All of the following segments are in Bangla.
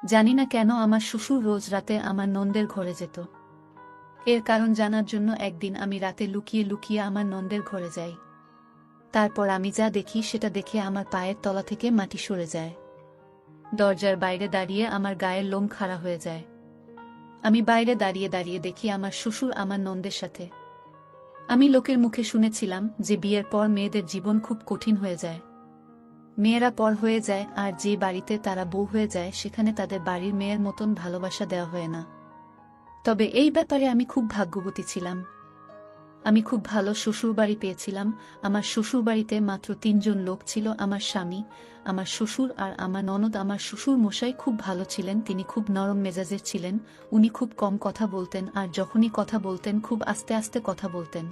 জানি না কেন আমার শ্বশুর রোজ রাতে আমার নন্দের ঘরে যেত। এর কারণ জানার জন্য একদিন আমি রাতে লুকিয়ে লুকিয়ে আমার নন্দের ঘরে যাই। তারপর আমি যা দেখি সেটা দেখে আমার পায়ের তলা থেকে মাটি সরে যায়। দরজার বাইরে দাঁড়িয়ে আমার গায়ের লোম খাড়া হয়ে যায়। আমি বাইরে দাঁড়িয়ে দাঁড়িয়ে দেখি আমার শ্বশুর আমার নন্দের সাথে। আমি লোকের মুখে শুনেছিলাম যে বিয়ের পর মেয়েদের জীবন খুব কঠিন হয়ে যায়। মেয়েরা পর হয়ে যায়, আর যে বাড়িতে তারা বউ হয়ে যায় সেখানে তাদের বাড়ির মেয়ের মতন ভালোবাসা দেওয়া হয় না। তবে এই ব্যাপারে আমি খুব ভাগ্যবতী ছিলাম। আমি খুব ভালো শ্বশুরবাড়ি পেয়েছিলাম। আমার শ্বশুরবাড়িতে মাত্র 3 জন লোক ছিল, আমার স্বামী, আমার শ্বশুর আর আমার ননদ। আমার শ্বশুর মশাই খুব ভালো ছিলেন, তিনি খুব নরম মেজাজের ছিলেন। উনি খুব কম কথা বলতেন, আর যখনই কথা বলতেন খুব আস্তে আস্তে কথা বলতেন।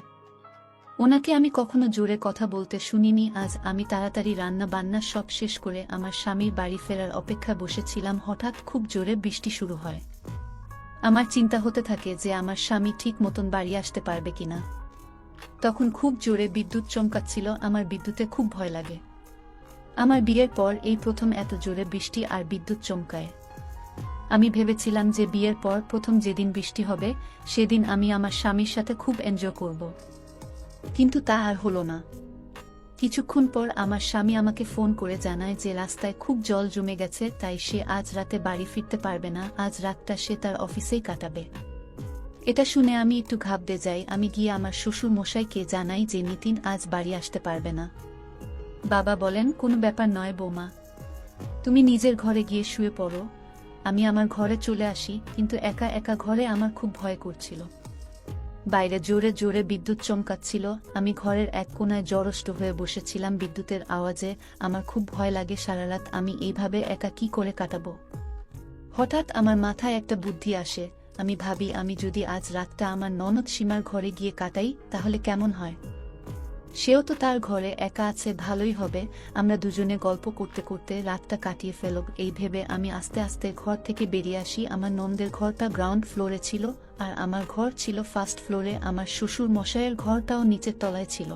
ওনাকে আমি কখনো জোরে কথা বলতে শুনিনি। আজ আমি তাড়াতাড়ি রান্না বান্না সব শেষ করে আমার স্বামীর বাড়ি ফেরার অপেক্ষায় বসেছিলাম। হঠাৎ খুব জোরে বৃষ্টি শুরু হয়। আমার চিন্তা হতে থাকে যে আমার স্বামী ঠিক মতন বাড়ি আসতে পারবে কিনা। তখন খুব জোরে বিদ্যুৎ চমকাচ্ছিল। আমার বিদ্যুতে খুব ভয় লাগে। আমার বিয়ের পর এই প্রথম এত জোরে বৃষ্টি আর বিদ্যুৎ চমকায়। আমি ভেবেছিলাম যে বিয়ের পর প্রথম যেদিন বৃষ্টি হবে সেদিন আমি আমার স্বামীর সাথে খুব এনজয় করব। কিন্তু তা আর হলো না। কিছুক্ষণ পর আমার স্বামী আমাকে ফোন করে জানায় যে রাস্তায় খুব জল জমে গেছে, তাই সে আজ রাতে বাড়ি ফিরতে পারবে না। আজ রাতটা সে তার অফিসেই কাটাবে। এটা শুনে আমি একটু ঘাবড়ে যাই। আমি গিয়ে আমার শ্বশুর মশাইকে জানাই যে নিতিন আজ বাড়ি আসতে পারবে না। বাবা বলেন, কোনো ব্যাপার নয় বৌমা, তুমি নিজের ঘরে গিয়ে শুয়ে পড়ো। আমি আমার ঘরে চলে আসি, কিন্তু একা একা ঘরে আমার খুব ভয় করছিল। বাইরে জোরে জোরে বিদ্যুৎ চমকাচ্ছিল। আমি ঘরের এক কোণায় জড়সড় হয়ে বসেছিলাম। বিদ্যুতের আওয়াজে আমার খুব ভয় লাগে। সারা রাত আমি এইভাবে একা কি করে কাটাবো। হঠাৎ আমার মাথায় একটা বুদ্ধি আসে। আমি ভাবি, আমি যদি আজ রাতটা আমার ননদ সীমার ঘরে গিয়ে কাটাই তাহলে কেমন হয়। সেও তো তার ঘরে একা আছে, ভালোই হবে। আমরা দুজনে গল্প করতে করতে রাতটা কাটিয়ে ফেলব। এই ভেবে আমি আস্তে আস্তে ঘর থেকে বেরিয়ে আসি। আমার নন্দের ঘরটা গ্রাউন্ড ফ্লোরে ছিল, আর আমার ঘর ছিল ফার্স্ট ফ্লোরে। আমার শ্বশুর মশাইয়ের ঘরটাও নিচের তলায় ছিল।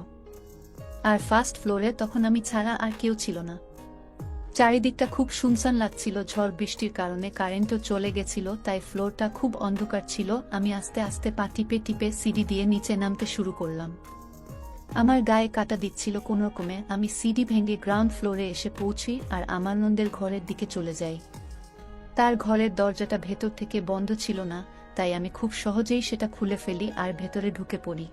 আর ফার্স্ট ফ্লোরে তখন আমি ছাড়া আর কেউ ছিল না। চারিদিকটা খুব শুনশান লাগছিল। ঝড় বৃষ্টির কারণে কারেন্টও চলে গেছিল, তাই ফ্লোরটা খুব অন্ধকার ছিল। আমি আস্তে আস্তে পা টিপে টিপে সিঁড়ি দিয়ে নিচে নামতে শুরু করলাম। আমার গায়ে কাটা দিচ্ছিল কোনোরকমে। আমি সিঁড়ি ভেঙে গ্রাউন্ড ফ্লোরে এসে পৌঁছি আর আমার নন্দের ঘরের দিকে চলে যাই। তার ঘরের দরজাটা ভেতর থেকে বন্ধ ছিল না, তাই আমি খুব সহজেই সেটা খুলে ফেলি আর ভেতরে ঢুকে পড়ি।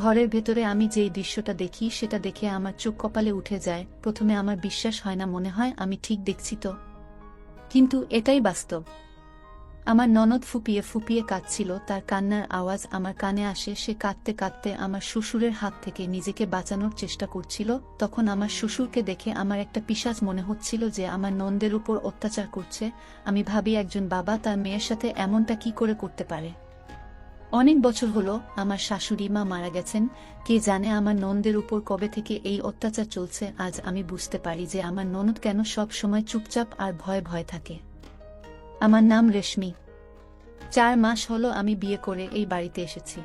ঘরের ভেতরে আমি যেই দৃশ্যটা দেখি সেটা দেখে আমার চোখ কপালে উঠে যায়। প্রথমে আমার বিশ্বাস হয় না, মনে হয় আমি ঠিক দেখছি তো, কিন্তু এটাই বাস্তব। আমার ননদ ফুপিয়ে ফুপিয়ে কাঁদছিল। তার কান্নার আওয়াজ আমার কানে আসে। সে কাঁদতে কাঁদতে আমার শ্বশুরের হাত থেকে নিজেকে বাঁচানোর চেষ্টা করছিল। তখন আমার শ্বশুরকে দেখে আমার একটা পিশাচ মনে হচ্ছিল যে আমার নন্দের উপর অত্যাচার করছে। আমি ভাবি, একজন বাবা তার মেয়ের সাথে এমনটা কি করে করতে পারে। অনেক বছর হলো আমার শাশুড়ি মা মারা গেছেন। কে জানে আমার নন্দের উপর কবে থেকে এই অত্যাচার চলছে। আজ আমি বুঝতে পারি যে আমার ননদ কেন সব সময় চুপচাপ আর ভয় ভয় থাকে। আমার নাম রেশমি। 4 মাস হলো আমি বিয়ে করে এই বাড়িতে এসেছি।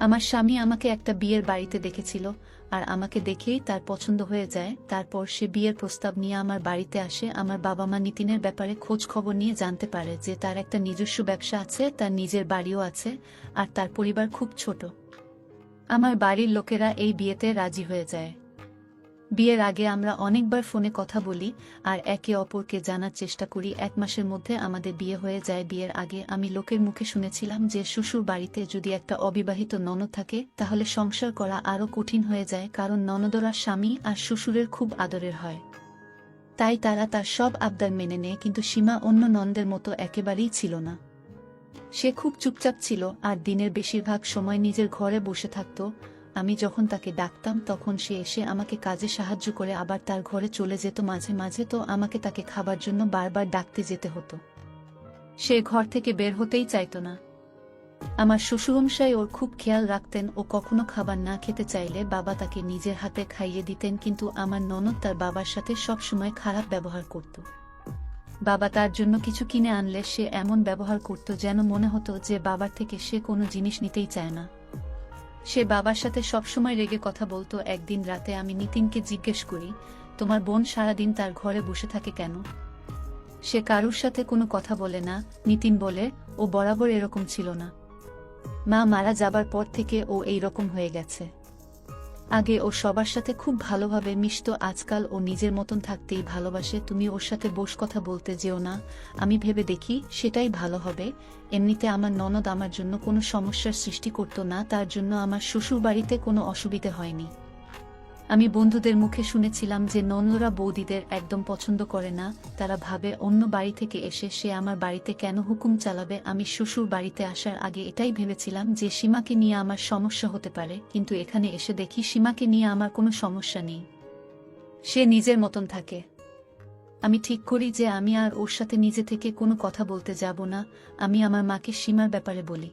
আমার স্বামী আমাকে একটা বিয়ের বাড়িতে দেখেছিল, আর আমাকে দেখেই তার পছন্দ হয়ে যায়। তারপর সে বিয়ের প্রস্তাব নিয়ে আমার বাড়িতে আসে। আমার বাবা মা নিতিনের ব্যাপারে খোঁজ খবর নিয়ে জানতে পারে যে তার একটা নিজস্ব ব্যবসা আছে, তার নিজের বাড়িও আছে, আর তার পরিবার খুব ছোট। আমার বাড়ির লোকেরা এই বিয়েতে রাজি হয়ে যায়। বিয়ের আগে আমরা অনেকবার ফোনে কথা বলি আর একে অপরকে জানার চেষ্টা করি। 1 মাসের মধ্যে আমাদের বিয়ে হয়ে যায়। বিয়ের আগে আমি লোকের মুখে শুনেছিলাম যে শ্বশুর বাড়িতে যদি একটা অবিবাহিত ননদ থাকে তাহলে সংসার করা আরও কঠিন হয়ে যায়, কারণ ননদরা স্বামী আর শ্বশুরের খুব আদরের হয়। তাই তারা তার সব আবদার মেনে নেয়। কিন্তু সীমা অন্য ননদের মতো একেবারেই ছিল না। সে খুব চুপচাপ ছিল আর দিনের বেশিরভাগ সময় নিজের ঘরে বসে থাকত। আমি যখন তাকে ডাকতাম তখন সে এসে আমাকে কাজে সাহায্য করে আবার তার ঘরে চলে যেত। মাঝে মাঝে তো আমাকে তাকে খাবার জন্য বারবার ডাকতে যেতে হতো। সে ঘর থেকে বের হতেই চাইত না। আমার শ্বশুরমশাই ওর খুব খেয়াল রাখতেন। ও কখনো খাবার না খেতে চাইলে বাবা তাকে নিজের হাতে খাইয়ে দিতেন। কিন্তু আমার ননদ তার বাবার সাথে সব সময় খারাপ ব্যবহার করত। বাবা তার জন্য কিছু কিনে আনলে সে এমন ব্যবহার করত যেন মনে হতো যে বাবার থেকে সে কোনো জিনিস নিতেই চায় না। সে বাবার সাথে সবসময় রেগে কথা বলতো। একদিন রাতে আমি নিতিনকে জিজ্ঞেস করি, তোমার বোন সারাদিন তার ঘরে বসে থাকে কেন? সে কারুর সাথে কোনো কথা বলে না। নিতিন বলে, ও বরাবর এরকম ছিল না। মা মারা যাবার পর থেকে ও এই রকম হয়ে গেছে। আগে ও সবার সাথে খুব ভালোভাবে মিশতো, আজকাল ও নিজের মতন থাকতেই ভালোবাসে। তুমি ওর সাথে বস কথা বলতে যেও না। আমি ভেবে দেখি সেটাই ভালো হবে। এমনিতে আমার ননদ আমার জন্য কোনো সমস্যার সৃষ্টি করতো না, তার জন্য আমার শ্বশুর বাড়িতে কোনো অসুবিধে হয়নি। আমি বন্ধুদের মুখে শুনেছিলাম যে ননদরা বৌদিদের একদম পছন্দ করে না, তারা ভাবে অন্য বাড়ি থেকে এসে সে আমার বাড়িতে কেন হুকুম চালাবে। আমি শ্বশুর বাড়িতে আসার আগে এটাই ভেবেছিলাম যে সীমাকে নিয়ে আমার সমস্যা হতে পারে, কিন্তু এখানে এসে দেখি সীমাকে নিয়ে আমার কোনো সমস্যা নেই। সে নিজের মতন থাকে। আমি ঠিক করি যে আমি আর ওর সাথে নিজে থেকে কোনো কথা বলতে যাব না। আমি আমার মাকে সীমার ব্যাপারে বলি।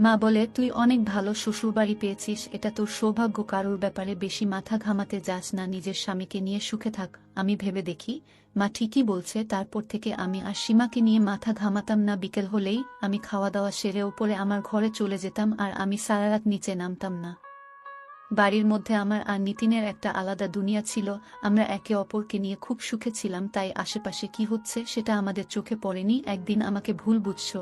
মা বলে, তুই অনেক ভালো শ্বশুরবাড়ি পেয়েছিস, এটা তোর সৌভাগ্য। কারোর ব্যাপারে বেশি মাথা ঘামাতে যাস না, নিজের স্বামীকে নিয়ে সুখে থাক। আমি ভেবে দেখি মা ঠিকই বলছে। তারপর থেকে আমি আর সীমাকে নিয়ে মাথা ঘামাতাম না। বিকেল হলেই আমি খাওয়া দাওয়া সেরে উপরে আমার ঘরে চলে যেতাম, আর আমি সারা রাত নিচে নামতাম না। বাড়ির মধ্যে আমার আর নিতিনের একটা আলাদা দুনিয়া ছিল। আমরা একে অপরকে নিয়ে খুব সুখে ছিলাম, তাই আশেপাশে কি হচ্ছে সেটা আমাদের চোখে পড়েনি। একদিন আমাকে ভুল বুঝছো।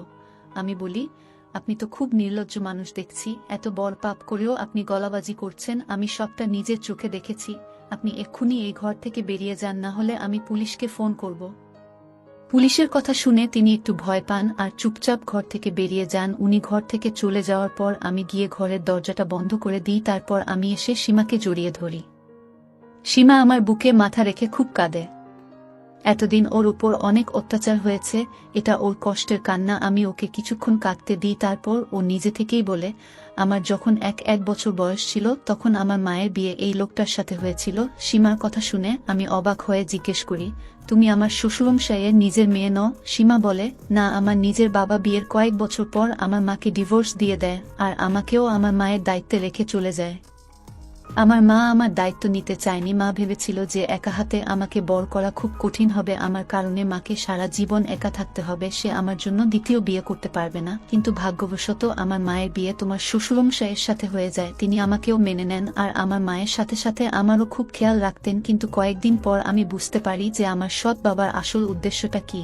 আমি বলি, আপনি তো খুব নির্লজ্জ মানুষ দেখছি, এত বড় পাপ করেও আপনি গলাবাজি করছেন। আমি সবটা নিজের চোখে দেখেছি। আপনি এক্ষুনি এই ঘর থেকে বেরিয়ে যান, না হলে আমি পুলিশকে ফোন করব। পুলিশের কথা শুনে তিনি একটু ভয় পান আর চুপচাপ ঘর থেকে বেরিয়ে যান। উনি ঘর থেকে চলে যাওয়ার পর আমি গিয়ে ঘরের দরজাটা বন্ধ করে দিই। তারপর আমি এসে সীমাকে জড়িয়ে ধরি। সীমা আমার বুকে মাথা রেখে খুব কাঁদে। এতদিন ওর উপর অনেক অত্যাচার হয়েছে, এটা ওর কষ্টের কান্না। আমি ওকে কিছুক্ষণ কাঁদতে দিই, তারপর ও নিজে থেকেই বলে, আমার যখন এক বছর বয়স ছিল তখন আমার মায়ের বিয়ে এই লোকটার সাথে হয়েছিল। সীমার কথা শুনে আমি অবাক হয়ে জিজ্ঞেস করি, তুমি আমার শ্বশুরমশাইয়ের নিজের মেয়ে নও? সীমা বলে, না, আমার নিজের বাবা বিয়ের কয়েক বছর পর আমার মাকে ডিভোর্স দিয়ে দেয় আর আমাকেও আমার মায়ের দায়িত্বে রেখে চলে যায়। আমার মা আমার দায়িত্ব নিতে চায়নি। মা ভেবেছিল যে একা হাতে আমাকে বড় করা খুব কঠিন হবে, আমার কারণে মাকে সারা জীবন একা থাকতে হবে, সে আমার জন্য দ্বিতীয় বিয়ে করতে পারবে না। কিন্তু ভাগ্যবশত আমার মায়ের বিয়ে তোমার শ্বশুরমশাইয়ের সাথে হয়ে যায়। তিনি আমাকেও মেনে নেন আর আমার মায়ের সাথে সাথে আমারও খুব খেয়াল রাখতেন। কিন্তু কয়েকদিন পর আমি বুঝতে পারি যে আমার সৎ বাবার আসল উদ্দেশ্যটা কি।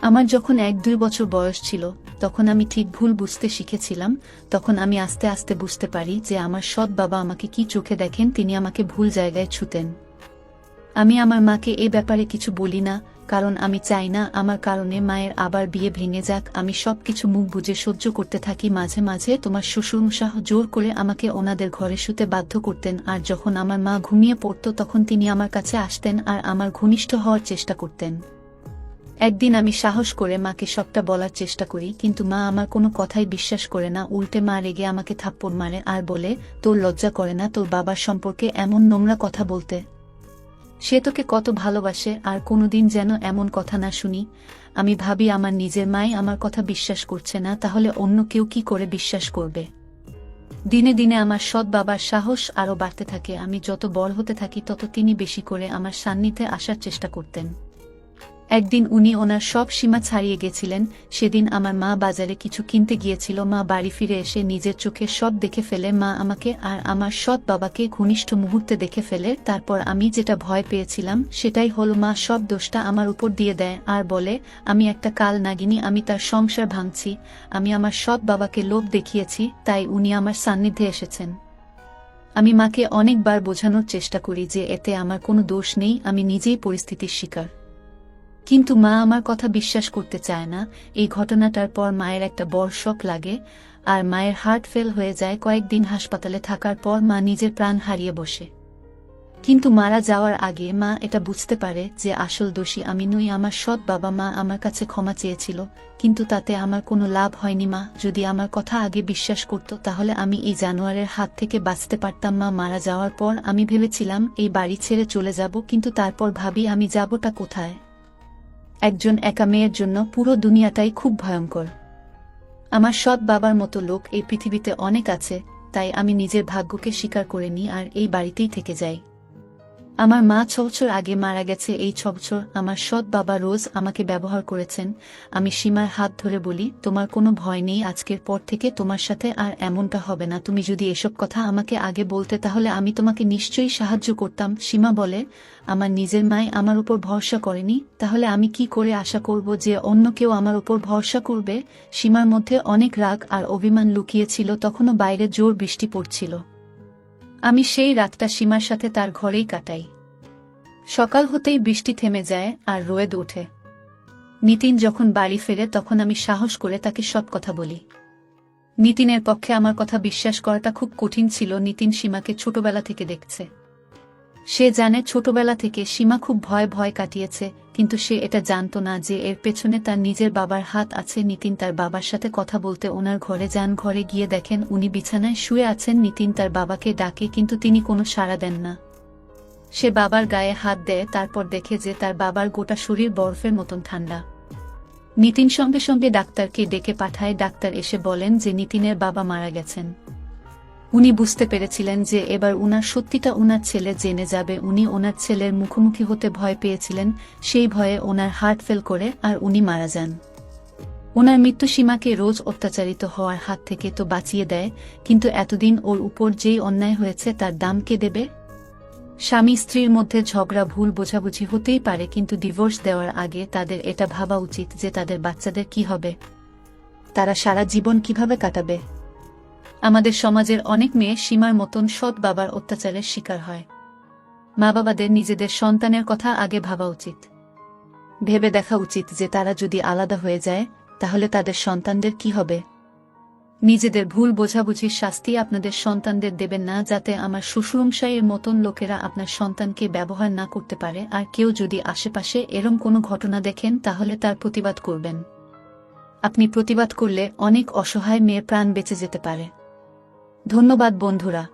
আমার যখন 1-2 বছর বয়স ছিল তখন আমি ঠিক ভুল বুঝতে শিখেছিলাম। তখন আমি আস্তে আস্তে বুঝতে পারি যে আমার সৎ বাবা আমাকে কি চোখে দেখেন, তিনি আমাকে ভুল জায়গায় ছুতেন। আমি আমার মাকে এ ব্যাপারে কিছু বলি না, কারণ আমি চাই না আমার কারণে মায়ের আবার বিয়ে ভেঙে যাক। আমি সবকিছু মুখ বুজে সহ্য করতে থাকি। মাঝে মাঝে তোমার শ্বশুরমশাই জোর করে আমাকে ওনাদের ঘরে শুতে বাধ্য করতেন, আর যখন আমার মা ঘুমিয়ে পড়ত তখন তিনি আমার কাছে আসতেন আর আমার ঘনিষ্ঠ হওয়ার চেষ্টা করতেন। একদিন আমি সাহস করে মাকে সবটা বলার চেষ্টা করি, কিন্তু মা আমার কোনো কথাই বিশ্বাস করে না। উল্টে মা রেগে আমাকে থাপ্পড় মারে আর বলে, তোর লজ্জা করে না তোর বাবার সম্পর্কে এমন নোংরা কথা বলতে? সে তোকে কত ভালোবাসে, আর কোনোদিন যেন এমন কথা না শুনি। আমি ভাবি আমার নিজের মাই আমার কথা বিশ্বাস করছে না, তাহলে অন্য কেউ কি করে বিশ্বাস করবে? দিনে দিনে আমার সৎ বাবার সাহস আরও বাড়তে থাকে। আমি যত বড় হতে থাকি তত তিনি বেশি করে আমার সান্নিধ্যে আসার চেষ্টা করতেন। একদিন উনি ওনার সব সীমা ছাড়িয়ে গেছিলেন। সেদিন আমার মা বাজারে কিছু কিনতে গিয়েছিল। মা বাড়ি ফিরে এসে নিজের চোখে সব দেখে ফেলে। মা আমাকে আর আমার সৎ বাবাকে ঘনিষ্ঠ মুহূর্তে দেখে ফেলে। তারপর আমি যেটা ভয় পেয়েছিলাম সেটাই হলো, মা সব দোষটা আমার উপর দিয়ে দেয় আর বলে আমি একটা কাল নাগিনী, আমি তার সংসার ভাঙছি। আমি আমার সৎ বাবাকে লোভ দেখিয়েছি, তাই উনি আমার সান্নিধ্যে এসেছেন। আমি মাকে অনেকবার বোঝানোর চেষ্টা করি যে এতে আমার কোনো দোষ নেই, আমি নিজেই পরিস্থিতির শিকার। কিন্তু মা আমার কথা বিশ্বাস করতে চায় না। এই ঘটনাটার পর মায়ের একটা বড় শক লাগে আর মায়ের হার্ট ফেল হয়ে যায়। কয়েকদিন হাসপাতালে থাকার পর মা নিজের প্রাণ হারিয়ে বসে। কিন্তু মারা যাওয়ার আগে মা এটা বুঝতে পারে যে আসল দোষী আমি নই, আমার সৎ বাবা। মা আমার কাছে ক্ষমা চেয়েছিল, কিন্তু তাতে আমার কোনো লাভ হয়নি। মা যদি আমার কথা আগে বিশ্বাস করত তাহলে আমি এই জানোয়ারের হাত থেকে বাঁচতে পারতাম। মা মারা যাওয়ার পর আমি ভেবেছিলাম এই বাড়ি ছেড়ে চলে যাব, কিন্তু তারপর ভাবি আমি যাবটা কোথায়? একজন একা মেয়ের জন্য পুরো দুনিয়াটাই খুব ভয়ঙ্কর। আমার সৎ বাবার মতো লোক এই পৃথিবীতে অনেক আছে, তাই আমি নিজের ভাগ্যকে স্বীকার করে নিই আর এই বাড়িতেই থেকে যাই। আমার মা 6 বছর আগে মারা গেছে। এই 6 বছর আমার সৎ বাবা রোজ আমাকে ব্যবহার করেছেন। আমি সীমার হাত ধরে বলি, তোমার কোনো ভয় নেই, আজকের পর থেকে তোমার সাথে আর এমনটা হবে না। তুমি যদি এসব কথা আমাকে আগে বলতে তাহলে আমি তোমাকে নিশ্চয়ই সাহায্য করতাম। সীমা বলে, আমার নিজের মাই আমার উপর ভরসা করেনি, তাহলে আমি কি করে আশা করব যে অন্য কেউ আমার উপর ভরসা করবে। সীমার মধ্যে অনেক রাগ আর অভিমান লুকিয়েছিল। তখনও বাইরে জোর বৃষ্টি পড়ছিল। আমি সেই রাতটা সীমার সাথে তার ঘরেই কাটাই। সকাল হতেই বৃষ্টি থেমে যায় আর রোদ ওঠে। নিতিন যখন বাড়ি ফেরে তখন আমি সাহস করে তাকে সব কথা বলি। নিতিনের পক্ষে আমার কথা বিশ্বাস করাটা খুব কঠিন ছিল। নিতিন সীমাকে ছোটবেলা থেকে দেখছে। সে জানে ছোটবেলা থেকে সীমা খুব ভয় ভয় কাটিয়েছে, কিন্তু সে এটা জানত না যে এর পেছনে তার নিজের বাবার হাত আছে। নিতিন তার বাবার সাথে কথা বলতে ওনার ঘরে যান। ঘরে গিয়ে দেখেন উনি বিছানায় শুয়ে আছেন। নিতিন তার বাবাকে ডাকে, কিন্তু তিনি কোনো সাড়া দেন না। সে বাবার গায়ে হাত দেয়, তারপর দেখে যে তার বাবার গোটা শরীর বরফের মতন ঠান্ডা। নিতিন সঙ্গে সঙ্গে ডাক্তারকে ডেকে পাঠায়। ডাক্তার এসে বলেন যে নিতিনের বাবা মারা গেছেন। উনি বুঝতে পেরেছিলেন যে এবার উনার সত্যিটা উনার ছেলে জেনে যাবে। উনি ওনার ছেলের মুখোমুখি হতে ভয় পেয়েছিলেন। সেই ভয়ে ওনার হার্ট ফেল করে আর উনি মারা যান। ওনার মৃত্যু সীমাকে রোজ অত্যাচারিত হওয়ার হাত থেকে তো বাঁচিয়ে দেয়, কিন্তু এতদিন ওর উপর যেই অন্যায় হয়েছে তার দাম কে দেবে? স্বামী স্ত্রীর মধ্যে ঝগড়া ভুল বোঝাবুঝি হতেই পারে, কিন্তু ডিভোর্স দেওয়ার আগে তাদের এটা ভাবা উচিত যে তাদের বাচ্চাদের কি হবে, তারা সারা জীবন কিভাবে কাটাবে। আমাদের সমাজের অনেক মেয়ে সীমার মতন সৎ বাবার অত্যাচারের শিকার হয়। মা বাবাদের নিজেদের সন্তানের কথা আগে ভাবা উচিত। ভেবে দেখা উচিত যে তারা যদি আলাদা হয়ে যায় তাহলে তাদের সন্তানদের কি হবে। নিজেদের ভুল বোঝাবুঝির শাস্তি আপনাদের সন্তানদের দেবেন না, যাতে আমার শ্বশুরমশাইয়ের মতন লোকেরা আপনার সন্তানকে ব্যবহার না করতে পারে। আর কেউ যদি আশেপাশে এরম কোনো ঘটনা দেখেন তাহলে তার প্রতিবাদ করবেন। আপনি প্রতিবাদ করলে অনেক অসহায় মেয়ের প্রাণ বেঁচে যেতে পারে। ধন্যবাদ বন্ধুরা।